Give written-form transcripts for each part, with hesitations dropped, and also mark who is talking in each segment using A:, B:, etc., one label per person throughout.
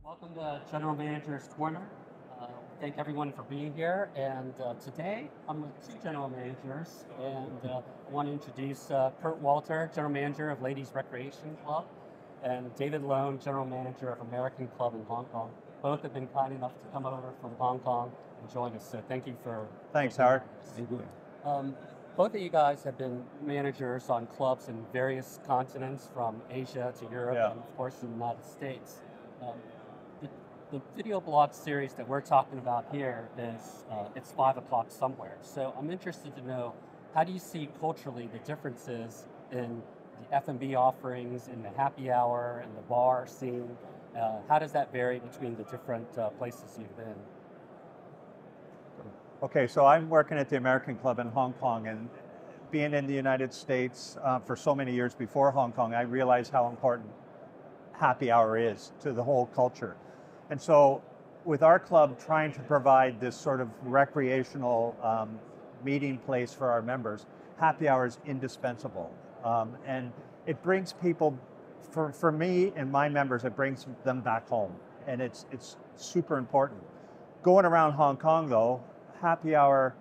A: Welcome to General Manager's Corner. Thank everyone for being here. And today I'm with two general managers, and I want to introduce Kurt Walter, General Manager of Ladies Recreation Club, and David Lone, General Manager of American Club in Hong Kong. Both have been kind enough to come over from Hong Kong and join us. So thank you for.
B: Thanks, Howard.
A: Thank you. Both of you guys have been managers on clubs in various continents, from Asia to Europe, and of course the United States. Um, the video blog series that we're talking about here is it's 5 o'clock somewhere. So I'm interested to know, how do you see culturally the differences in the F&B offerings, in the happy hour, and the bar scene? How does that vary between the different places you've been?
B: Okay, so I'm working at the American Club in Hong Kong, and being in the United States for so many years before Hong Kong, I realized how important happy hour is to the whole culture. And so with our club trying to provide this sort of recreational meeting place for our members, happy hour is indispensable. And it brings people, for me and my members, it brings them back home. And it's super important. Going around Hong Kong though, happy hour,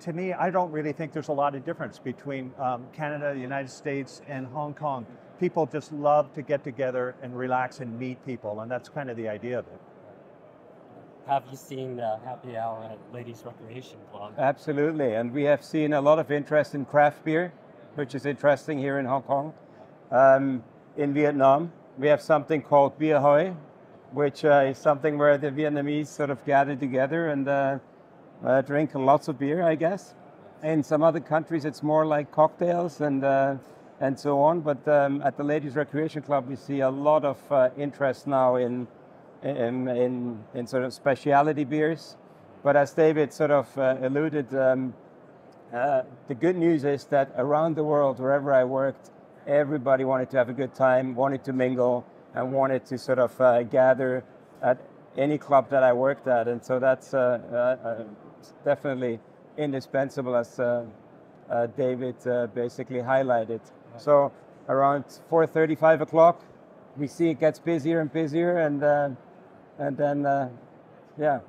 B: to me, I don't really think there's a lot of difference between Canada, the United States, and Hong Kong. People just love to get together and relax and meet people, and that's kind of the idea of it.
A: Have you seen happy hour at Ladies Recreation Club?
C: Absolutely, and we have seen a lot of interest in craft beer, which is interesting here in Hong Kong. In Vietnam, we have something called Bia Hoi, which is something where the Vietnamese sort of gather together and drink lots of beer, I guess. In some other countries, it's more like cocktails and so on. But at the Ladies Recreation Club, we see a lot of interest now in sort of specialty beers. But as David sort of alluded, the good news is that around the world, wherever I worked, everybody wanted to have a good time, wanted to mingle, and wanted to sort of gather at any club that I worked at. And so that's definitely indispensable, as David basically highlighted. So around 4:30, 5 o'clock, we see it gets busier and busier, and then, yeah.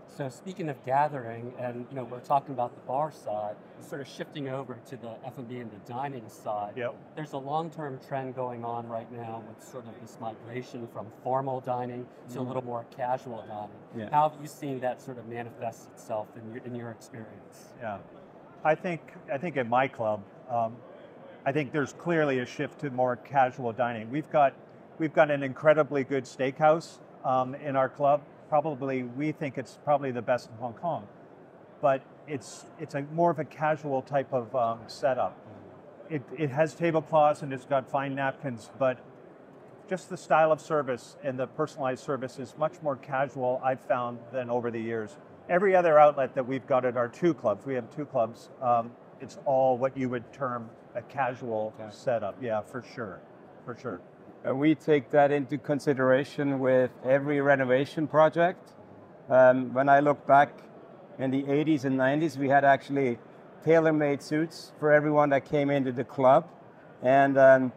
A: So speaking of gathering, and we're talking about the bar side, sort of shifting over to the F&B and the dining side.
B: Yep.
A: There's a long-term trend going on right now with sort of this migration from formal dining to a little more casual dining.
B: Yeah.
A: How have you seen that sort of manifest itself in your experience?
B: Yeah, I think at my club, I think there's clearly a shift to more casual dining. We've got an incredibly good steakhouse in our club. We think it's probably the best in Hong Kong, but it's more of a casual type of setup. It has tablecloths and it's got fine napkins, but just the style of service and the personalized service is much more casual, I've found, than over the years. Every other outlet that we've got at our two clubs, we have two clubs, it's all what you would term a casual setup. Yeah, for sure.
C: And we take that into consideration with every renovation project. When I look back in the 80s and 90s, we had actually tailor-made suits for everyone that came into the club. And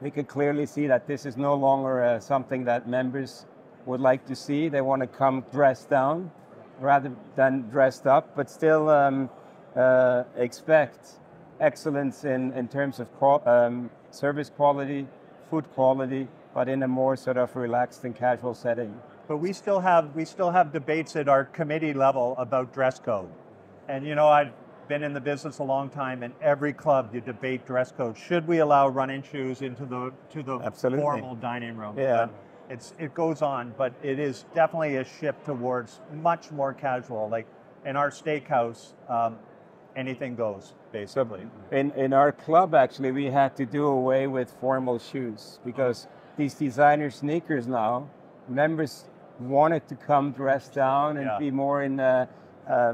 C: we could clearly see that this is no longer something that members would like to see. They want to come dressed down rather than dressed up, but still expect excellence in terms of service quality, food quality, but in a more sort of relaxed and casual setting.
B: But we still have debates at our committee level about dress code. And I've been in the business a long time, and every club you debate dress code. Should we allow running shoes into the
C: Absolutely.
B: Formal dining room?
C: Yeah.
B: It goes on, but it is definitely a shift towards much more casual. Like in our steakhouse, anything goes, basically.
C: In our club, actually, we had to do away with formal shoes because these designer sneakers now, members wanted to come dressed down and be more in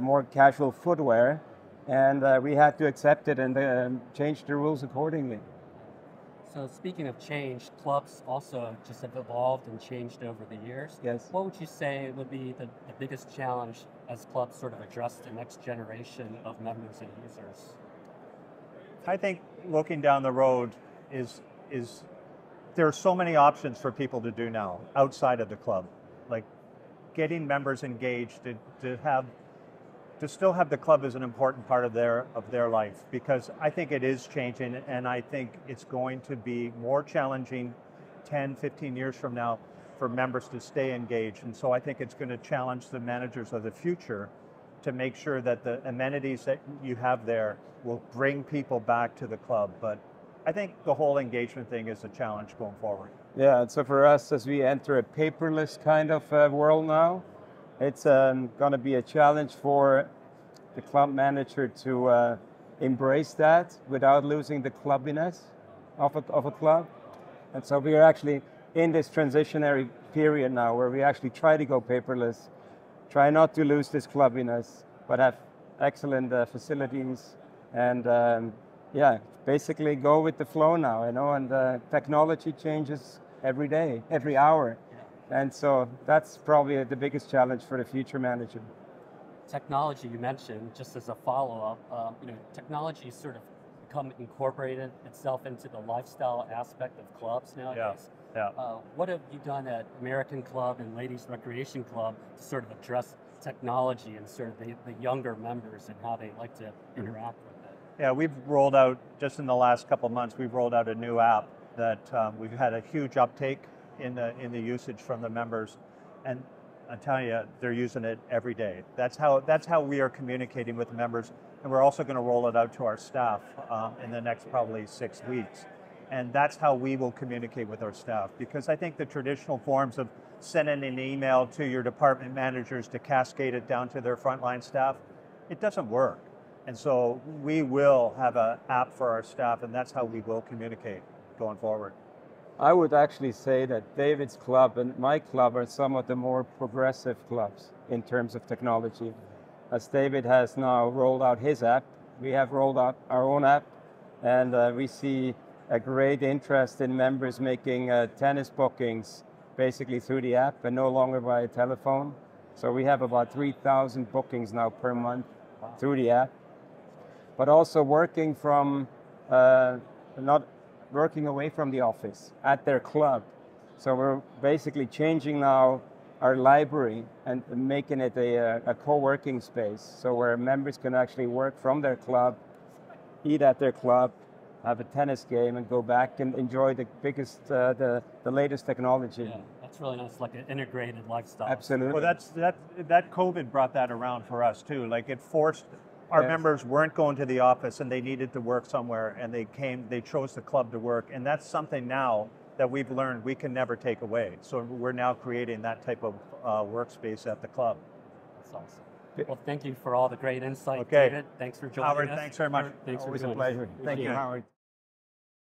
C: more casual footwear, and we had to accept it and change the rules accordingly.
A: So speaking of change, clubs also just have evolved and changed over the years.
C: Yes.
A: What would you say would be the biggest challenge as clubs sort of address the next generation of members and users?
B: I think looking down the road is there are so many options for people to do now outside of the club, like getting members engaged to still have the club as an important part of their life, because I think it is changing, and I think it's going to be more challenging 10, 15 years from now for members to stay engaged. And so I think it's going to challenge the managers of the future to make sure that the amenities that you have there will bring people back to the club. But I think the whole engagement thing is a challenge going forward.
C: Yeah, and so for us, as we enter a paperless kind of world now, it's going to be a challenge for the club manager to embrace that without losing the clubbiness of a club. And so we are actually in this transitionary period now where we actually try to go paperless, try not to lose this clubbiness, but have excellent facilities, and yeah, basically go with the flow now, you know, and technology changes every day, every hour. And so that's probably the biggest challenge for the future manager.
A: Technology you mentioned, just as a follow-up, you know, technology sort of become incorporated itself into the lifestyle aspect of clubs nowadays.
B: Yeah.
A: What have you done at American Club and Ladies Recreation Club to sort of address technology and sort of the younger members and how they like to interact with it?
B: Yeah, we've rolled out, just in the last couple of months, we've rolled out a new app that we've had a huge uptake in the usage from the members, and I tell you, they're using it every day. That's how we are communicating with the members, and we're also going to roll it out to our staff in the next probably 6 weeks. And that's how we will communicate with our staff, because I think the traditional forms of sending an email to your department managers to cascade it down to their frontline staff, it doesn't work. And so we will have an app for our staff, and that's how we will communicate going forward.
C: I would actually say that David's club and my club are some of the more progressive clubs in terms of technology. As David has now rolled out his app, we have rolled out our own app, and we see a great interest in members making tennis bookings basically through the app and no longer via telephone. So we have about 3,000 bookings now per month through the app, but also working from not working away from the office at their club. So we're basically changing now our library and making it a co-working space, so where members can actually work from their club, eat at their club, have a tennis game, and go back and enjoy the latest technology.
A: Yeah, that's really nice, like an integrated lifestyle.
C: Absolutely.
B: Well, that COVID brought that around for us too. Like, it forced our members weren't going to the office and they needed to work somewhere, and they chose the club to work. And that's something now that we've learned we can never take away. So we're now creating that type of workspace at the club.
A: That's awesome. Well, thank you for all the great insight,
B: Okay.
A: David. Thanks for joining
B: Howard,
A: us.
B: thanks very much.
A: Thanks
C: Always
A: for
C: a
A: joining us.
C: pleasure. Thank you, Howard.